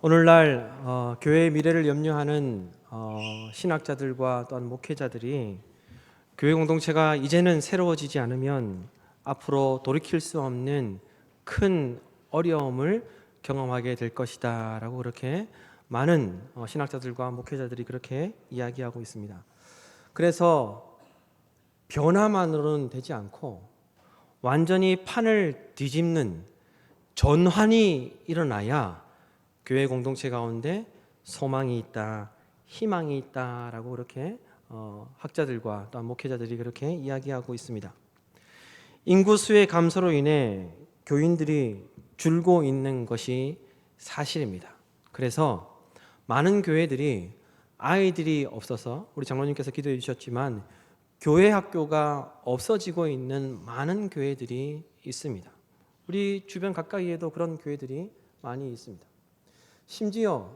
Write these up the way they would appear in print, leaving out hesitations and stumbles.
오늘날 교회의 미래를 염려하는 신학자들과 또한 목회자들이 교회 공동체가 이제는 새로워지지 않으면 앞으로 돌이킬 수 없는 큰 어려움을 경험하게 될 것이다 라고 그렇게 많은 신학자들과 목회자들이 그렇게 이야기하고 있습니다. 그래서 변화만으로는 되지 않고 완전히 판을 뒤집는 전환이 일어나야 교회 공동체 가운데 소망이 있다, 희망이 있다라고 그렇게 학자들과 또한 목회자들이 그렇게 이야기하고 있습니다. 인구수의 감소로 인해 교인들이 줄고 있는 것이 사실입니다. 그래서 많은 교회들이 아이들이 없어서 우리 장로님께서 기도해 주셨지만 교회 학교가 없어지고 있는 많은 교회들이 있습니다. 우리 주변 가까이에도 그런 교회들이 많이 있습니다. 심지어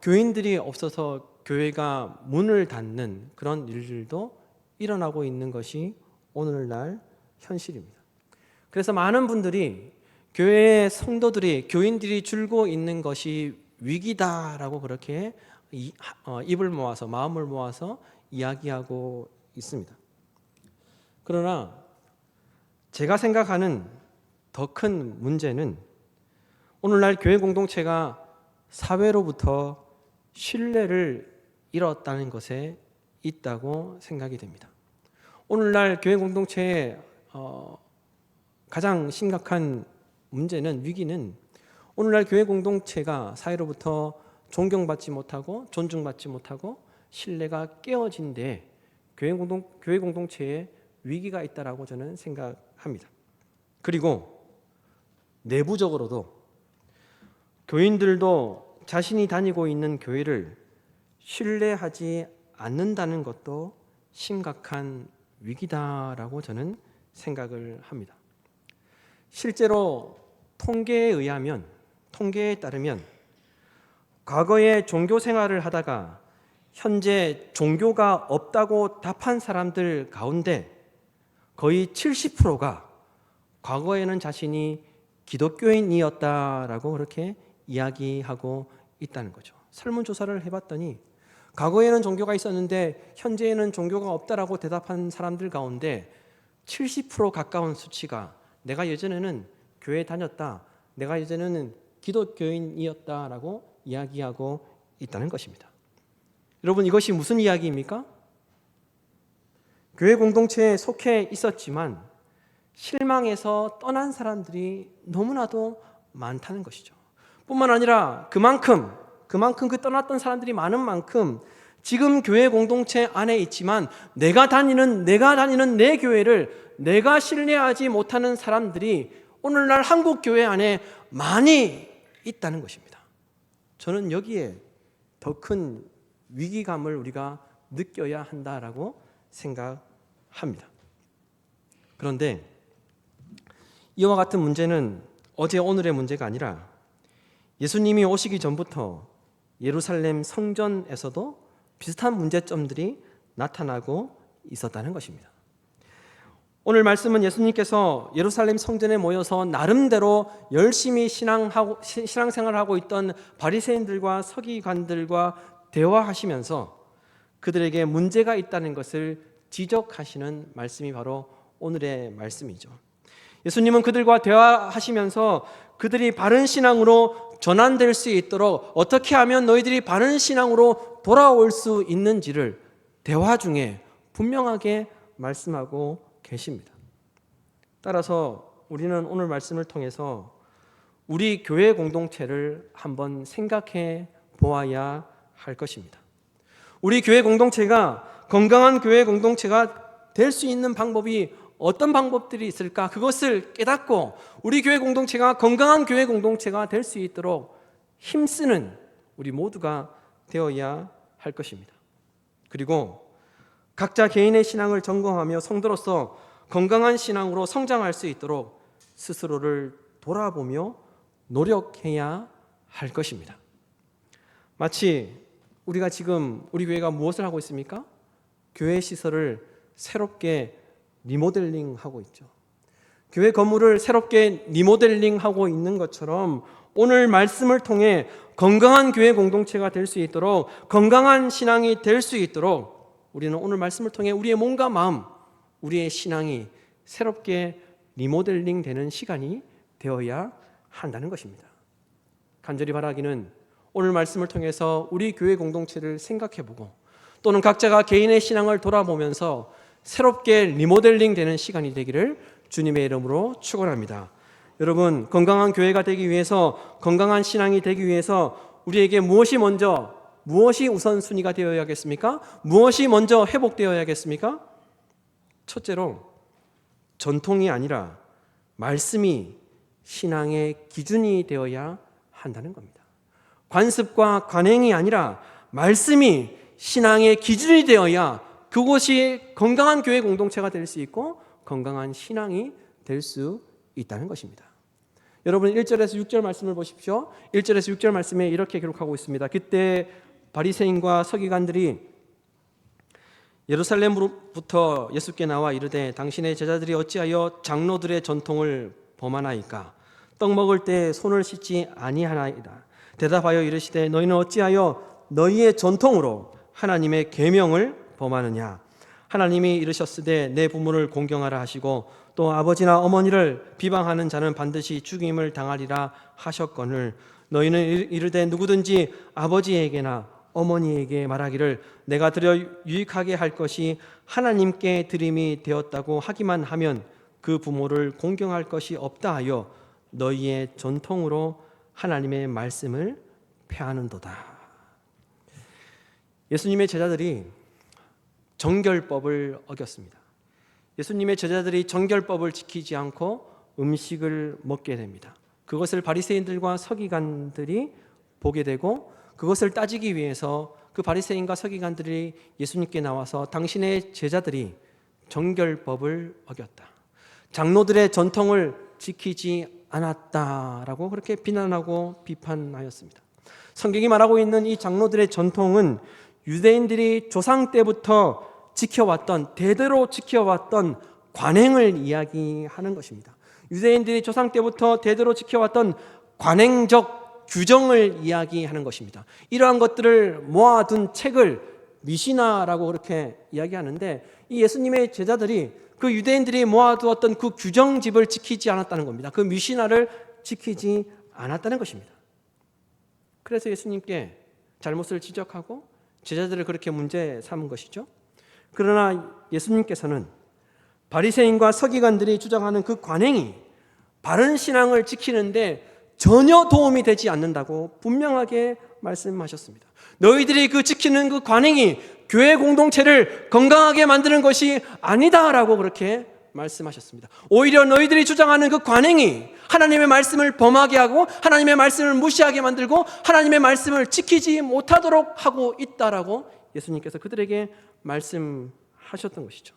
교인들이 없어서 교회가 문을 닫는 그런 일들도 일어나고 있는 것이 오늘날 현실입니다. 그래서 많은 분들이 교회의 성도들이 교인들이 줄고 있는 것이 위기다라고 그렇게 입을 모아서 마음을 모아서 이야기하고 있습니다. 그러나 제가 생각하는 더 큰 문제는 오늘날 교회 공동체가 사회로부터 신뢰를 잃었다는 것에 있다고 생각이 됩니다. 오늘날 교회 공동체의 가장 심각한 문제는 위기는 오늘날 교회 공동체가 사회로부터 존경받지 못하고 존중받지 못하고 신뢰가 깨어진 데 교회 공동체에 위기가 있다라고 저는 생각합니다. 그리고 내부적으로도 교인들도 자신이 다니고 있는 교회를 신뢰하지 않는다는 것도 심각한 위기다라고 저는 생각을 합니다. 실제로 통계에 따르면 과거에 종교 생활을 하다가 현재 종교가 없다고 답한 사람들 가운데 거의 70%가 과거에는 자신이 기독교인이었다라고 그렇게 이야기하고 있다는 거죠. 설문조사를 해봤더니 과거에는 종교가 있었는데 현재에는 종교가 없다라고 대답한 사람들 가운데 70% 가까운 수치가 내가 예전에는 교회 다녔다, 내가 예전에는 기독교인이었다라고 이야기하고 있다는 것입니다. 여러분, 이것이 무슨 이야기입니까? 교회 공동체에 속해 있었지만 실망해서 떠난 사람들이 너무나도 많다는 것이죠. 뿐만 아니라 그만큼 그 떠났던 사람들이 많은 만큼 지금 교회 공동체 안에 있지만 내가 다니는 내 교회를 내가 신뢰하지 못하는 사람들이 오늘날 한국 교회 안에 많이 있다는 것입니다. 저는 여기에 더 큰 위기감을 우리가 느껴야 한다라고 생각합니다. 그런데 이와 같은 문제는 어제 오늘의 문제가 아니라 예수님이 오시기 전부터 예루살렘 성전에서도 비슷한 문제점들이 나타나고 있었다는 것입니다. 오늘 말씀은 예수님께서 예루살렘 성전에 모여서 나름대로 열심히 신앙생활을 하고 있던 바리새인들과 서기관들과 대화하시면서 그들에게 문제가 있다는 것을 지적하시는 말씀이 바로 오늘의 말씀이죠. 예수님은 그들과 대화하시면서 그들이 바른 신앙으로 전환될 수 있도록 어떻게 하면 너희들이 바른 신앙으로 돌아올 수 있는지를 대화 중에 분명하게 말씀하고 계십니다. 따라서 우리는 오늘 말씀을 통해서 우리 교회 공동체를 한번 생각해 보아야 할 것입니다. 우리 교회 공동체가 건강한 교회 공동체가 될 수 있는 방법이 어떤 방법들이 있을까? 그것을 깨닫고 우리 교회 공동체가 건강한 교회 공동체가 될 수 있도록 힘쓰는 우리 모두가 되어야 할 것입니다. 그리고 각자 개인의 신앙을 점검하며 성도로서 건강한 신앙으로 성장할 수 있도록 스스로를 돌아보며 노력해야 할 것입니다. 마치 우리가 지금 우리 교회가 무엇을 하고 있습니까? 교회 시설을 새롭게 리모델링하고 있죠. 교회 건물을 새롭게 리모델링하고 있는 것처럼 오늘 말씀을 통해 건강한 교회 공동체가 될 수 있도록, 건강한 신앙이 될 수 있도록 우리는 오늘 말씀을 통해 우리의 몸과 마음, 우리의 신앙이 새롭게 리모델링 되는 시간이 되어야 한다는 것입니다. 간절히 바라기는 오늘 말씀을 통해서 우리 교회 공동체를 생각해보고 또는 각자가 개인의 신앙을 돌아보면서 새롭게 리모델링 되는 시간이 되기를 주님의 이름으로 축원합니다. 여러분, 건강한 교회가 되기 위해서, 건강한 신앙이 되기 위해서 우리에게 무엇이 우선순위가 되어야겠습니까? 무엇이 먼저 회복되어야겠습니까? 첫째로 전통이 아니라 말씀이 신앙의 기준이 되어야 한다는 겁니다. 관습과 관행이 아니라 말씀이 신앙의 기준이 되어야 그곳이 건강한 교회 공동체가 될 수 있고 건강한 신앙이 될 수 있다는 것입니다. 여러분 1절에서 6절 말씀을 보십시오. 1절에서 6절 말씀에 이렇게 기록하고 있습니다. 그때 바리새인과 서기관들이 예루살렘으로부터 예수께 나와 이르되 당신의 제자들이 어찌하여 장로들의 전통을 범하나이까? 떡 먹을 때 손을 씻지 아니하나이다. 대답하여 이르시되 너희는 어찌하여 너희의 전통으로 하나님의 계명을 범하느냐? 하나님이 이르셨으되 내 부모를 공경하라 하시고 또 아버지나 어머니를 비방하는 자는 반드시 죽임을 당하리라 하셨거늘 너희는 이르되 누구든지 아버지에게나 어머니에게 말하기를 내가 드려 유익하게 할 것이 하나님께 드림이 되었다고 하기만 하면 그 부모를 공경할 것이 없다 하여 너희의 전통으로 하나님의 말씀을 폐하는도다. 예수님의 제자들이 정결법을 어겼습니다. 예수님의 제자들이 정결법을 지키지 않고 음식을 먹게 됩니다. 그것을 바리새인들과 서기관들이 보게 되고 그것을 따지기 위해서 그 바리새인과 서기관들이 예수님께 나와서 당신의 제자들이 정결법을 어겼다, 장로들의 전통을 지키지 않았다라고 그렇게 비난하고 비판하였습니다. 성경이 말하고 있는 이 장로들의 전통은 유대인들이 조상 때부터 지켜왔던, 대대로 지켜왔던 관행을 이야기하는 것입니다. 유대인들이 조상 때부터 대대로 지켜왔던 관행적 규정을 이야기하는 것입니다. 이러한 것들을 모아둔 책을 미시나라고 그렇게 이야기하는데 이 예수님의 제자들이 그 유대인들이 모아두었던 그 규정집을 지키지 않았다는 겁니다. 그 미시나를 지키지 않았다는 것입니다. 그래서 예수님께 잘못을 지적하고 제자들을 그렇게 문제 삼은 것이죠. 그러나 예수님께서는 바리새인과 서기관들이 주장하는 그 관행이 바른 신앙을 지키는데 전혀 도움이 되지 않는다고 분명하게 말씀하셨습니다. 너희들이 그 지키는 그 관행이 교회 공동체를 건강하게 만드는 것이 아니다라고 그렇게 말씀하셨습니다. 오히려 너희들이 주장하는 그 관행이 하나님의 말씀을 범하게 하고 하나님의 말씀을 무시하게 만들고 하나님의 말씀을 지키지 못하도록 하고 있다라고 예수님께서 그들에게 말씀하셨던 것이죠.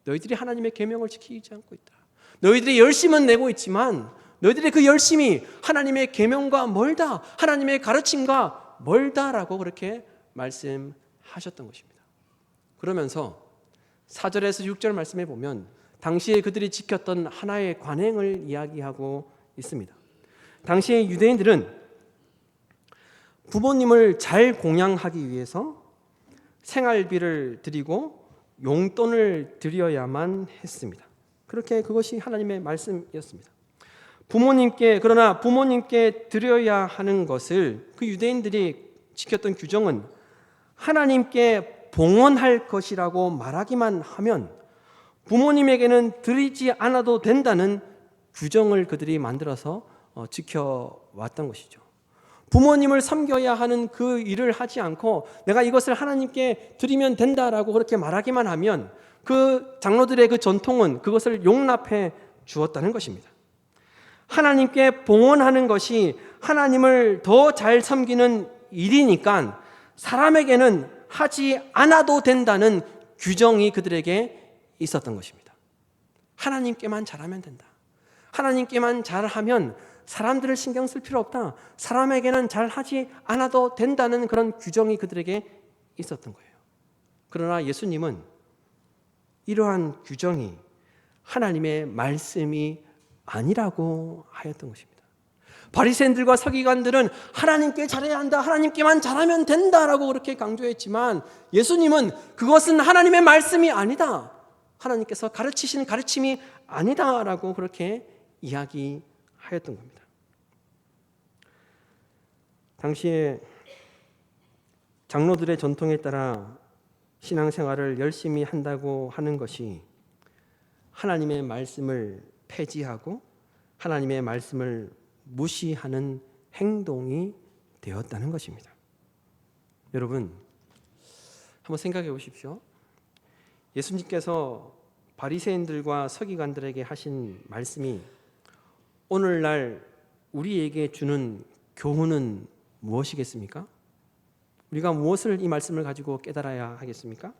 너희들이 하나님의 계명을 지키지 않고 있다. 너희들이 열심은 내고 있지만 너희들의 그 열심이 하나님의 계명과 멀다, 하나님의 가르침과 멀다라고 그렇게 말씀하셨던 것입니다. 그러면서 4절에서 6절 말씀에 보면 당시에 그들이 지켰던 하나의 관행을 이야기하고 있습니다. 당시에 유대인들은 부모님을 잘 공양하기 위해서 생활비를 드리고 용돈을 드려야만 했습니다. 그렇게 그것이 하나님의 말씀이었습니다. 그러나 부모님께 드려야 하는 것을 그 유대인들이 지켰던 규정은 하나님께 봉헌할 것이라고 말하기만 하면 부모님에게는 드리지 않아도 된다는 규정을 그들이 만들어서 지켜왔던 것이죠. 부모님을 섬겨야 하는 그 일을 하지 않고 내가 이것을 하나님께 드리면 된다라고 그렇게 말하기만 하면 그 장로들의 그 전통은 그것을 용납해 주었다는 것입니다. 하나님께 봉헌하는 것이 하나님을 더 잘 섬기는 일이니까 사람에게는 하지 않아도 된다는 규정이 그들에게 있었던 것입니다. 하나님께만 잘하면 된다. 하나님께만 잘하면 사람들을 신경 쓸 필요 없다. 사람에게는 잘하지 않아도 된다는 그런 규정이 그들에게 있었던 거예요. 그러나 예수님은 이러한 규정이 하나님의 말씀이 아니라고 하였던 것입니다. 바리새인들과 서기관들은 하나님께 잘해야 한다, 하나님께만 잘하면 된다라고 그렇게 강조했지만 예수님은 그것은 하나님의 말씀이 아니다, 하나님께서 가르치시는 가르침이 아니다라고 그렇게 이야기하였던 겁니다. 당시에 장로들의 전통에 따라 신앙생활을 열심히 한다고 하는 것이 하나님의 말씀을 폐지하고 하나님의 말씀을 무시하는 행동이 되었다는 것입니다. 여러분, 한번 생각해 보십시오. 예수님께서 바리새인들과 서기관들에게 하신 말씀이 오늘날 우리에게 주는 교훈은 무엇이겠습니까? 우리가 무엇을 이 말씀을 가지고 깨달아야 하겠습니까?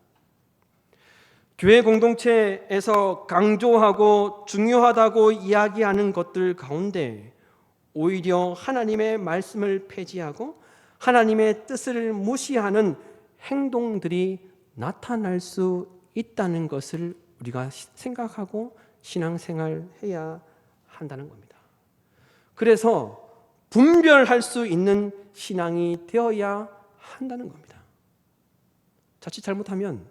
교회 공동체에서 강조하고 중요하다고 이야기하는 것들 가운데 오히려 하나님의 말씀을 폐지하고 하나님의 뜻을 무시하는 행동들이 나타날 수 있다는 것을 우리가 생각하고 신앙생활해야 한다는 겁니다. 그래서 분별할 수 있는 신앙이 되어야 한다는 겁니다. 자칫 잘못하면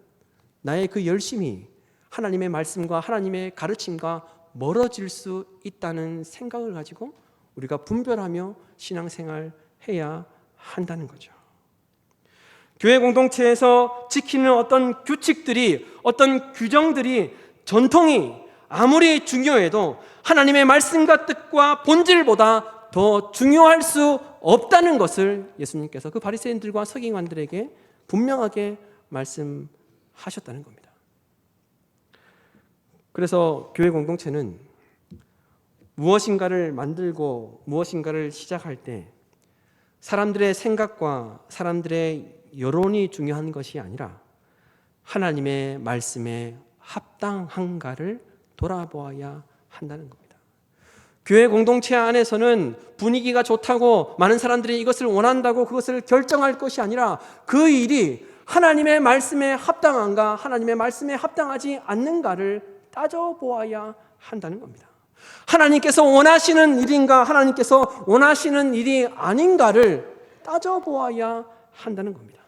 나의 그 열심이 하나님의 말씀과 하나님의 가르침과 멀어질 수 있다는 생각을 가지고 우리가 분별하며 신앙생활 해야 한다는 거죠. 교회 공동체에서 지키는 어떤 규칙들이, 어떤 규정들이, 전통이 아무리 중요해도 하나님의 말씀과 뜻과 본질보다 더 중요할 수 없다는 것을 예수님께서 그 바리새인들과 서기관들에게 분명하게 말씀하셨다는 겁니다. 그래서 교회 공동체는 무엇인가를 만들고 무엇인가를 시작할 때 사람들의 생각과 사람들의 여론이 중요한 것이 아니라 하나님의 말씀에 합당한가를 돌아보아야 한다는 겁니다. 교회 공동체 안에서는 분위기가 좋다고 많은 사람들이 이것을 원한다고 그것을 결정할 것이 아니라 그 일이 하나님의 말씀에 합당한가, 하나님의 말씀에 합당하지 않는가를 따져보아야 한다는 겁니다. 하나님께서 원하시는 일인가, 하나님께서 원하시는 일이 아닌가를 따져보아야 한다는 겁니다.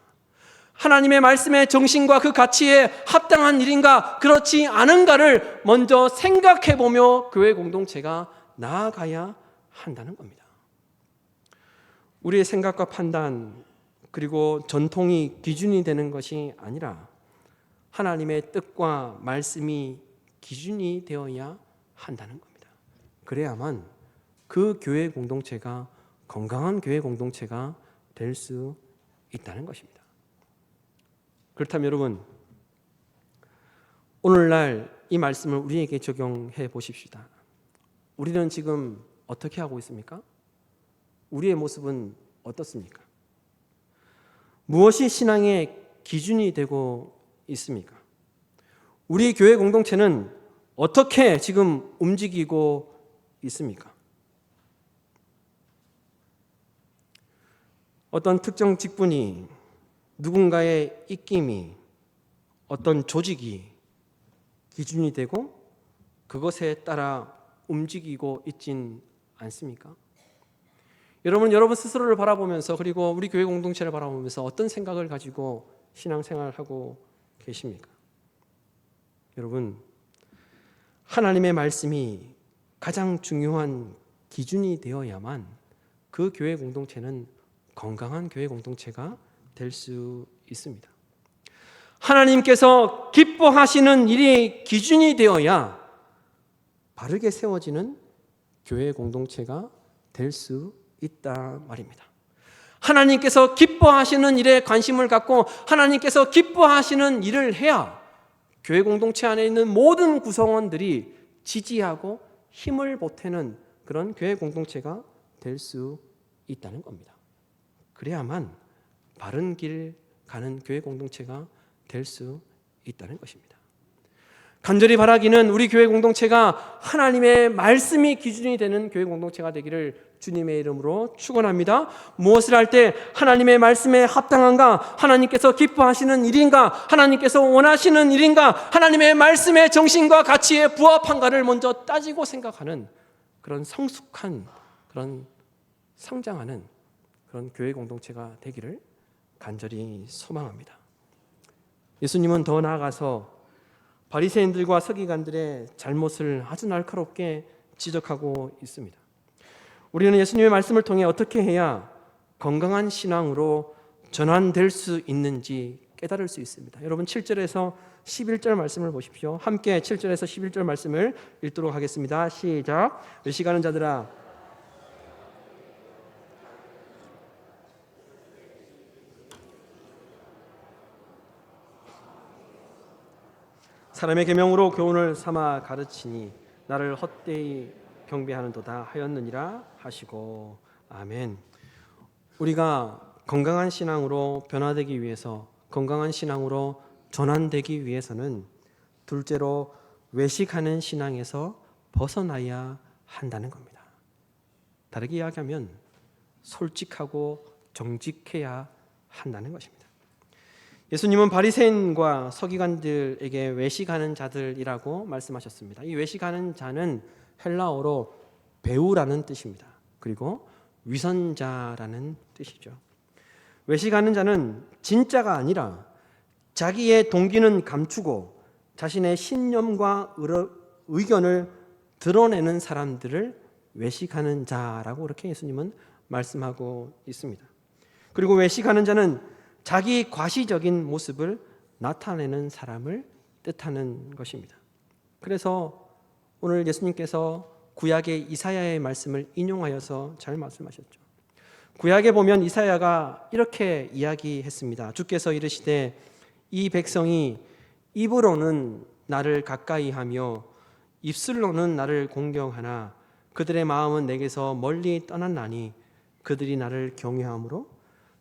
하나님의 말씀의 정신과 그 가치에 합당한 일인가, 그렇지 않은가를 먼저 생각해보며 교회 공동체가 나아가야 한다는 겁니다. 우리의 생각과 판단 그리고 전통이 기준이 되는 것이 아니라 하나님의 뜻과 말씀이 기준이 되어야 한다는 겁니다. 그래야만 그 교회 공동체가 건강한 교회 공동체가 될 수 있다는 것입니다. 그렇다면 여러분, 오늘날 이 말씀을 우리에게 적용해 보십시다. 우리는 지금 어떻게 하고 있습니까? 우리의 모습은 어떻습니까? 무엇이 신앙의 기준이 되고 있습니까? 우리 교회 공동체는 어떻게 지금 움직이고 있습니까? 어떤 특정 직분이, 누군가의 입김이, 어떤 조직이 기준이 되고 그것에 따라 움직이고 있진 않습니까? 여러분 스스로를 바라보면서 그리고 우리 교회 공동체를 바라보면서 어떤 생각을 가지고 신앙생활하고 계십니까? 여러분, 하나님의 말씀이 가장 중요한 기준이 되어야만 그 교회 공동체는 건강한 교회 공동체가 될 수 있습니다. 하나님께서 기뻐하시는 일이 기준이 되어야 바르게 세워지는 교회 공동체가 될 수 있다 말입니다. 하나님께서 기뻐하시는 일에 관심을 갖고 하나님께서 기뻐하시는 일을 해야 교회 공동체 안에 있는 모든 구성원들이 지지하고 힘을 보태는 그런 교회 공동체가 될 수 있다는 겁니다. 그래야만 바른 길 가는 교회 공동체가 될 수 있다는 것입니다. 간절히 바라기는 우리 교회 공동체가 하나님의 말씀이 기준이 되는 교회 공동체가 되기를 주님의 이름으로 축원합니다. 무엇을 할 때 하나님의 말씀에 합당한가, 하나님께서 기뻐하시는 일인가, 하나님께서 원하시는 일인가, 하나님의 말씀의 정신과 가치에 부합한가를 먼저 따지고 생각하는 그런 성숙한 그런 성장하는 그런 교회 공동체가 되기를 간절히 소망합니다. 예수님은 더 나아가서 바리새인들과 서기관들의 잘못을 아주 날카롭게 지적하고 있습니다. 우리는 예수님의 말씀을 통해 어떻게 해야 건강한 신앙으로 전환될 수 있는지 깨달을 수 있습니다. 여러분 7절에서 11절 말씀을 보십시오. 함께 7절에서 11절 말씀을 읽도록 하겠습니다. 시작. 외식하는 자들아, 사람의 계명으로 교훈을 삼아 가르치니 나를 헛되이 경배하는도다 하였느니라 하시고. 아멘. 우리가 건강한 신앙으로 변화되기 위해서, 건강한 신앙으로 전환되기 위해서는 둘째로 외식하는 신앙에서 벗어나야 한다는 겁니다. 다르게 이야기하면 솔직하고 정직해야 한다는 것입니다. 예수님은 바리새인과 서기관들에게 외식하는 자들이라고 말씀하셨습니다. 이 외식하는 자는 헬라어로 배우라는 뜻입니다. 그리고 위선자라는 뜻이죠. 외식하는 자는 진짜가 아니라 자기의 동기는 감추고 자신의 신념과 의견을 드러내는 사람들을 외식하는 자라고 그렇게 예수님은 말씀하고 있습니다. 그리고 외식하는 자는 자기 과시적인 모습을 나타내는 사람을 뜻하는 것입니다. 그래서 오늘 예수님께서 구약의 이사야의 말씀을 인용하여서 잘 말씀하셨죠. 구약에 보면 이사야가 이렇게 이야기했습니다. 주께서 이르시되 이 백성이 입으로는 나를 가까이하며 입술로는 나를 공경하나 그들의 마음은 내게서 멀리 떠났나니 그들이 나를 경외함으로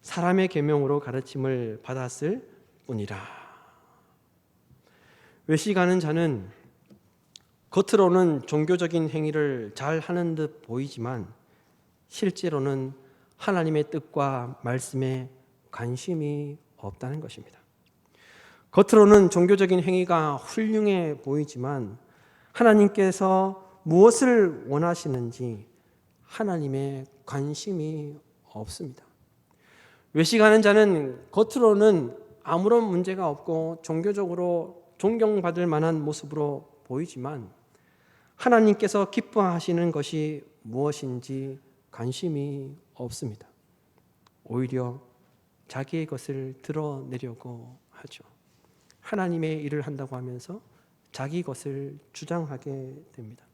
사람의 계명으로 가르침을 받았을 뿐이라. 외식하는 자는 겉으로는 종교적인 행위를 잘 하는 듯 보이지만 실제로는 하나님의 뜻과 말씀에 관심이 없다는 것입니다. 겉으로는 종교적인 행위가 훌륭해 보이지만 하나님께서 무엇을 원하시는지 하나님의 관심이 없습니다. 외식하는 자는 겉으로는 아무런 문제가 없고 종교적으로 존경받을 만한 모습으로 보이지만 하나님께서 기뻐하시는 것이 무엇인지 관심이 없습니다. 오히려 자기의 것을 드러내려고 하죠. 하나님의 일을 한다고 하면서 자기 것을 주장하게 됩니다.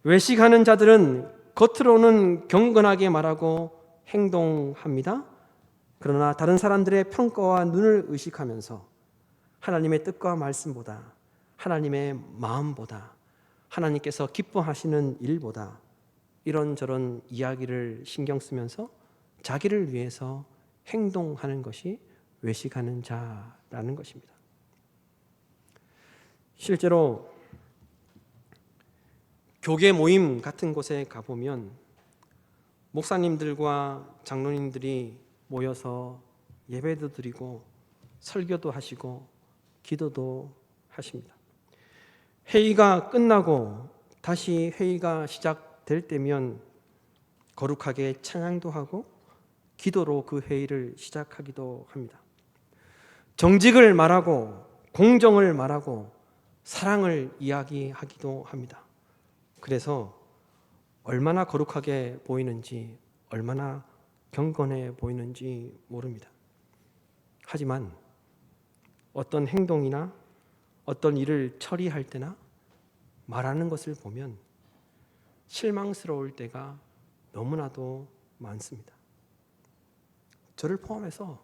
외식하는 자들은 겉으로는 경건하게 말하고 행동합니다. 그러나 다른 사람들의 평가와 눈을 의식하면서 하나님의 뜻과 말씀보다, 하나님의 마음보다, 하나님께서 기뻐하시는 일보다 이런저런 이야기를 신경 쓰면서 자기를 위해서 행동하는 것이 외식하는 자라는 것입니다. 실제로 교계 모임 같은 곳에 가보면 목사님들과 장로님들이 모여서 예배도 드리고 설교도 하시고 기도도 하십니다. 회의가 끝나고 다시 회의가 시작될 때면 거룩하게 찬양도 하고 기도로 그 회의를 시작하기도 합니다. 정직을 말하고 공정을 말하고 사랑을 이야기하기도 합니다. 그래서 얼마나 거룩하게 보이는지, 얼마나 경건해 보이는지 모릅니다. 하지만 어떤 행동이나 어떤 일을 처리할 때나 말하는 것을 보면 실망스러울 때가 너무나도 많습니다. 저를 포함해서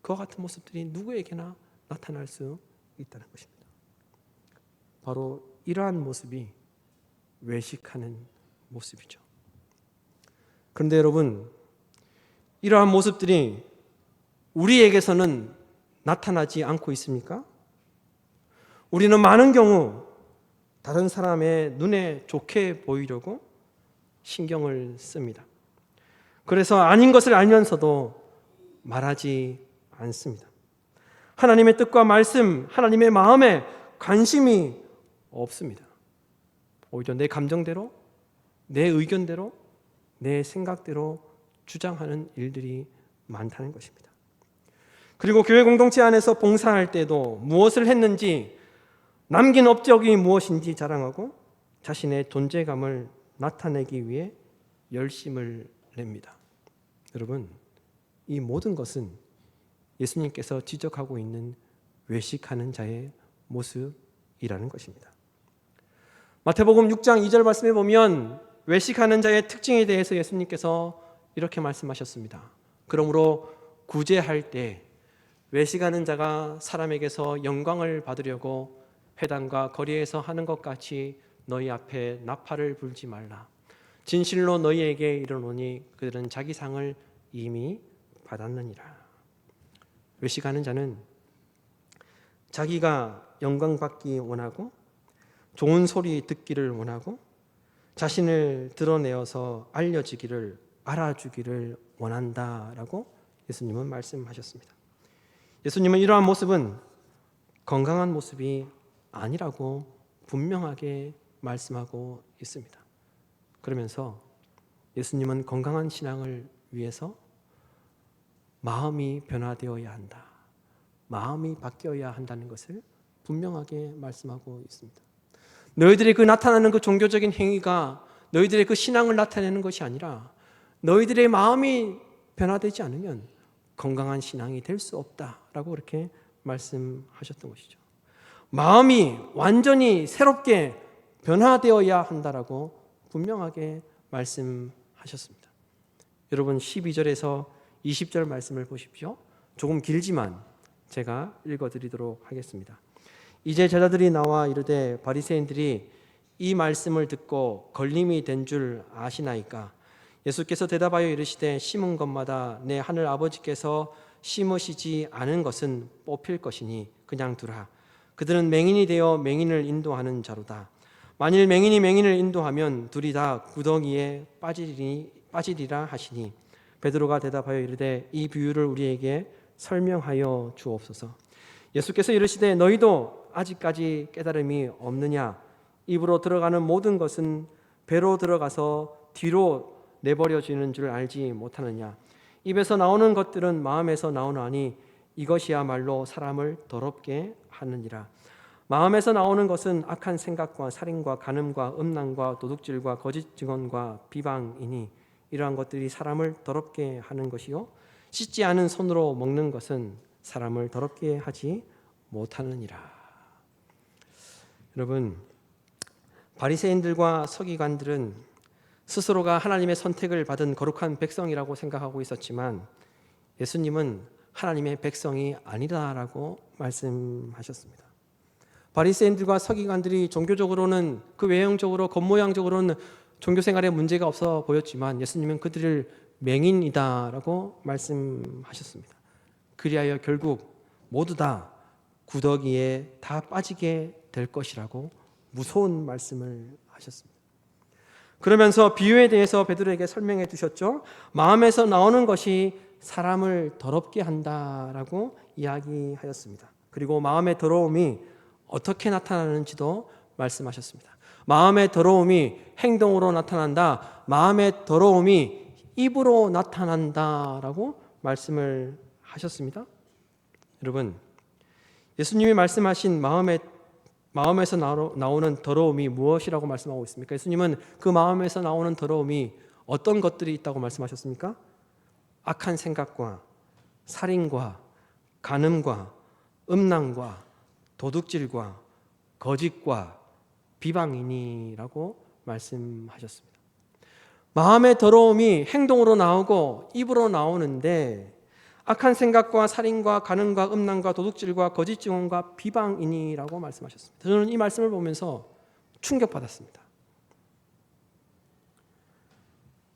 그와 같은 모습들이 누구에게나 나타날 수 있다는 것입니다. 바로 이러한 모습이 외식하는 모습이죠. 그런데 여러분, 이러한 모습들이 우리에게서는 나타나지 않고 있습니까? 우리는 많은 경우 다른 사람의 눈에 좋게 보이려고 신경을 씁니다. 그래서 아닌 것을 알면서도 말하지 않습니다. 하나님의 뜻과 말씀, 하나님의 마음에 관심이 없습니다. 오히려 내 감정대로, 내 의견대로 내 생각대로 주장하는 일들이 많다는 것입니다. 그리고 교회 공동체 안에서 봉사할 때도 무엇을 했는지, 남긴 업적이 무엇인지 자랑하고 자신의 존재감을 나타내기 위해 열심을 냅니다. 여러분, 이 모든 것은 예수님께서 지적하고 있는 외식하는 자의 모습이라는 것입니다. 마태복음 6장 2절 말씀에 보면 외식하는 자의 특징에 대해서 예수님께서 이렇게 말씀하셨습니다. 그러므로 구제할 때 외식하는 자가 사람에게서 영광을 받으려고 회당과 거리에서 하는 것 같이 너희 앞에 나팔을 불지 말라. 진실로 너희에게 이르노니 그들은 자기 상을 이미 받았느니라. 외식하는 자는 자기가 영광받기 원하고 좋은 소리 듣기를 원하고 자신을 드러내어서 알려지기를, 알아주기를 원한다라고 예수님은 말씀하셨습니다. 예수님은 이러한 모습은 건강한 모습이 아니라고 분명하게 말씀하고 있습니다. 그러면서 예수님은 건강한 신앙을 위해서 마음이 변화되어야 한다, 마음이 바뀌어야 한다는 것을 분명하게 말씀하고 있습니다. 너희들이 그 나타나는 그 종교적인 행위가 너희들의 그 신앙을 나타내는 것이 아니라 너희들의 마음이 변화되지 않으면 건강한 신앙이 될 수 없다라고 그렇게 말씀하셨던 것이죠. 마음이 완전히 새롭게 변화되어야 한다라고 분명하게 말씀하셨습니다. 여러분 12절에서 20절 말씀을 보십시오. 조금 길지만 제가 읽어드리도록 하겠습니다. 이제 제자들이 나와 이르되 바리새인들이 이 말씀을 듣고 걸림이 된 줄 아시나이까? 예수께서 대답하여 이르시되 심은 것마다 내 하늘 아버지께서 심으시지 않은 것은 뽑힐 것이니 그냥 두라. 그들은 맹인이 되어 맹인을 인도하는 자로다. 만일 맹인이 맹인을 인도하면 둘이 다 구덩이에 빠지리라 하시니 베드로가 대답하여 이르되 이 비유를 우리에게 설명하여 주옵소서. 예수께서 이르시되 너희도 아직까지 깨달음이 없느냐? 입으로 들어가는 모든 것은 배로 들어가서 뒤로 내버려지는 줄 알지 못하느냐? 입에서 나오는 것들은 마음에서 나오나니 이것이야말로 사람을 더럽게 하느니라. 마음에서 나오는 것은 악한 생각과 살인과 간음과 음란과 도둑질과 거짓 증언과 비방이니 이러한 것들이 사람을 더럽게 하는 것이요 씻지 않은 손으로 먹는 것은 사람을 더럽게 하지 못하느니라. 여러분, 바리새인들과 서기관들은 스스로가 하나님의 선택을 받은 거룩한 백성이라고 생각하고 있었지만 예수님은 하나님의 백성이 아니다라고 말씀하셨습니다. 바리새인들과 서기관들이 종교적으로는 그 외형적으로 겉모양적으로는 종교 생활에 문제가 없어 보였지만 예수님은 그들을 맹인이다라고 말씀하셨습니다. 그리하여 결국 모두 다 구더기에 다 빠지게 될 것이라고 무서운 말씀을 하셨습니다. 그러면서 비유에 대해서 베드로에게 설명해 주셨죠. 마음에서 나오는 것이 사람을 더럽게 한다라고 이야기하였습니다. 그리고 마음의 더러움이 어떻게 나타나는지도 말씀하셨습니다. 마음의 더러움이 행동으로 나타난다. 마음의 더러움이 입으로 나타난다라고 말씀을 하셨습니다. 여러분, 예수님이 말씀하신 마음에서 나오는 더러움이 무엇이라고 말씀하고 있습니까? 예수님은 그 마음에서 나오는 더러움이 어떤 것들이 있다고 말씀하셨습니까? 악한 생각과 살인과 간음과 음란과 도둑질과 거짓과 비방이니라고 말씀하셨습니다. 마음의 더러움이 행동으로 나오고 입으로 나오는데 악한 생각과 살인과 간음과 음란과 도둑질과 거짓 증언과 비방이니라고 말씀하셨습니다. 저는 이 말씀을 보면서 충격받았습니다.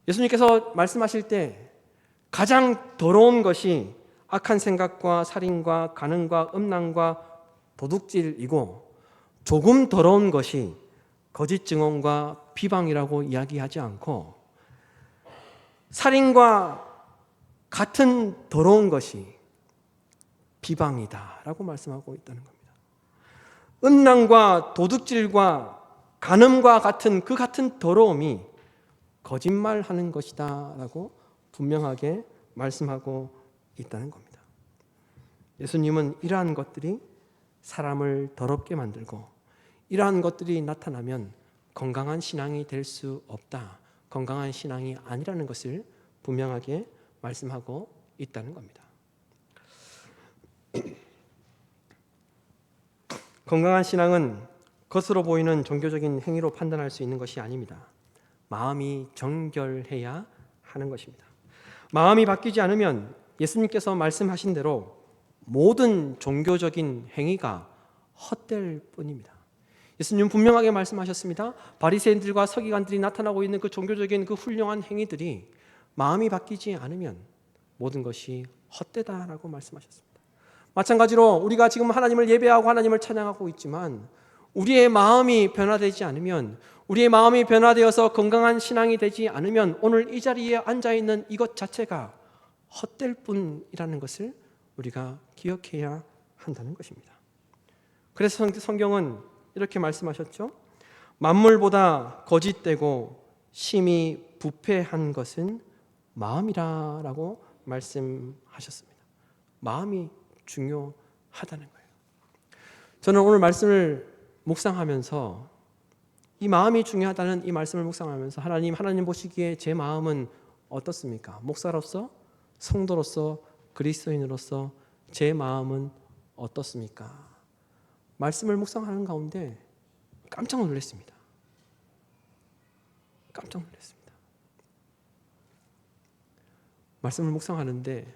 예수님께서 말씀하실 때 가장 더러운 것이 악한 생각과 살인과 간음과 음란과 도둑질이고 조금 더러운 것이 거짓 증언과 비방이라고 이야기하지 않고 살인과 같은 더러운 것이 비방이다라고 말씀하고 있다는 겁니다. 음란과 도둑질과 간음과 같은 그 같은 더러움이 거짓말하는 것이다라고 분명하게 말씀하고 있다는 겁니다. 예수님은 이러한 것들이 사람을 더럽게 만들고 이러한 것들이 나타나면 건강한 신앙이 될 수 없다, 건강한 신앙이 아니라는 것을 분명하게 말씀하고 있다는 겁니다. 건강한 신앙은 겉으로 보이는 종교적인 행위로 판단할 수 있는 것이 아닙니다. 마음이 정결해야 하는 것입니다. 마음이 바뀌지 않으면 예수님께서 말씀하신 대로 모든 종교적인 행위가 헛될 뿐입니다. 예수님 분명하게 말씀하셨습니다. 바리새인들과 서기관들이 나타나고 있는 그 종교적인 그 훌륭한 행위들이 마음이 바뀌지 않으면 모든 것이 헛되다라고 말씀하셨습니다. 마찬가지로 우리가 지금 하나님을 예배하고 하나님을 찬양하고 있지만 우리의 마음이 변화되지 않으면, 우리의 마음이 변화되어서 건강한 신앙이 되지 않으면 오늘 이 자리에 앉아있는 이것 자체가 헛될 뿐이라는 것을 우리가 기억해야 한다는 것입니다. 그래서 성경은 이렇게 말씀하셨죠. 만물보다 거짓되고 심히 부패한 것은 마음이라고 말씀하셨습니다. 마음이 중요하다는 거예요. 저는 오늘 말씀을 묵상하면서 이 마음이 중요하다는 이 말씀을 묵상하면서 하나님 보시기에 제 마음은 어떻습니까? 목사로서, 성도로서, 그리스도인으로서 제 마음은 어떻습니까? 말씀을 묵상하는 가운데 깜짝 놀랐습니다. 깜짝 놀랐습니다. 말씀을 묵상하는데,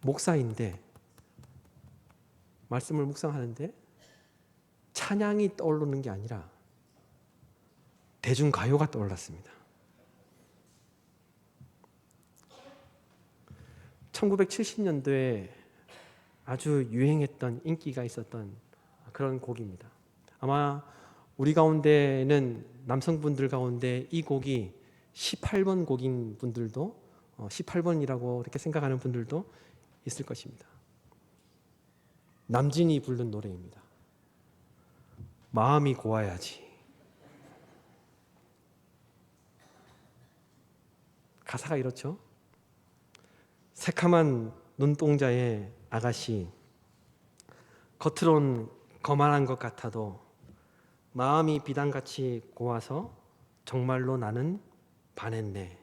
목사인데 말씀을 묵상하는데 찬양이 떠오르는 게 아니라 대중가요가 떠올랐습니다. 1970년도에 아주 유행했던, 인기가 있었던 그런 곡입니다. 아마 우리 가운데는 남성분들 가운데 이 곡이 18번 곡인 분들도 18번이라고 이렇게 생각하는 분들도 있을 것입니다. 남진이 부른 노래입니다. 마음이 고와야지. 가사가 이렇죠. 새카만 눈동자의 아가씨, 겉으론 거만한 것 같아도 마음이 비단같이 고와서 정말로 나는 반했네.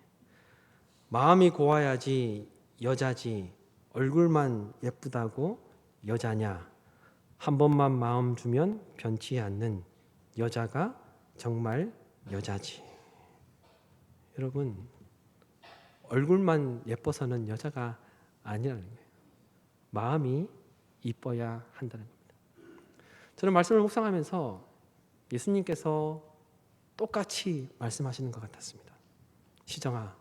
마음이 고와야지 여자지, 얼굴만 예쁘다고 여자냐. 한 번만 마음 주면 변치 않는 여자가 정말 여자지. 여러분, 얼굴만 예뻐서는 여자가 아니라는 거예요. 마음이 이뻐야 한다는 겁니다. 저는 말씀을 묵상하면서 예수님께서 똑같이 말씀하시는 것 같았습니다. 시정아,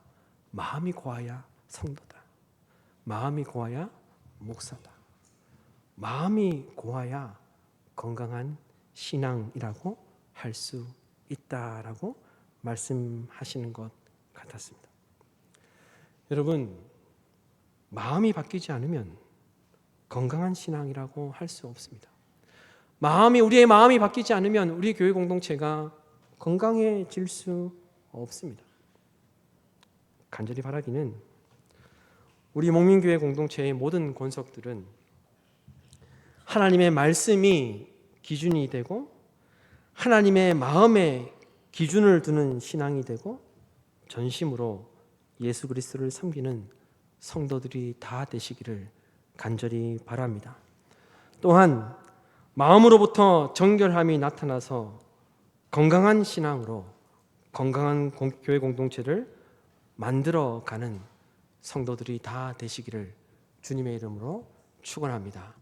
마음이 고와야 성도다. 마음이 고와야 목사다. 마음이 고와야 건강한 신앙이라고 할 수 있다라고 말씀하시는 것 같았습니다. 여러분, 마음이 바뀌지 않으면 건강한 신앙이라고 할 수 없습니다. 우리의 마음이 바뀌지 않으면 우리 교회 공동체가 건강해질 수 없습니다. 간절히 바라기는 우리 목민교회 공동체의 모든 권속들은 하나님의 말씀이 기준이 되고 하나님의 마음에 기준을 두는 신앙이 되고 전심으로 예수 그리스도를 섬기는 성도들이 다 되시기를 간절히 바랍니다. 또한 마음으로부터 정결함이 나타나서 건강한 신앙으로 건강한 교회 공동체를 만들어가는 성도들이 다 되시기를 주님의 이름으로 축원합니다.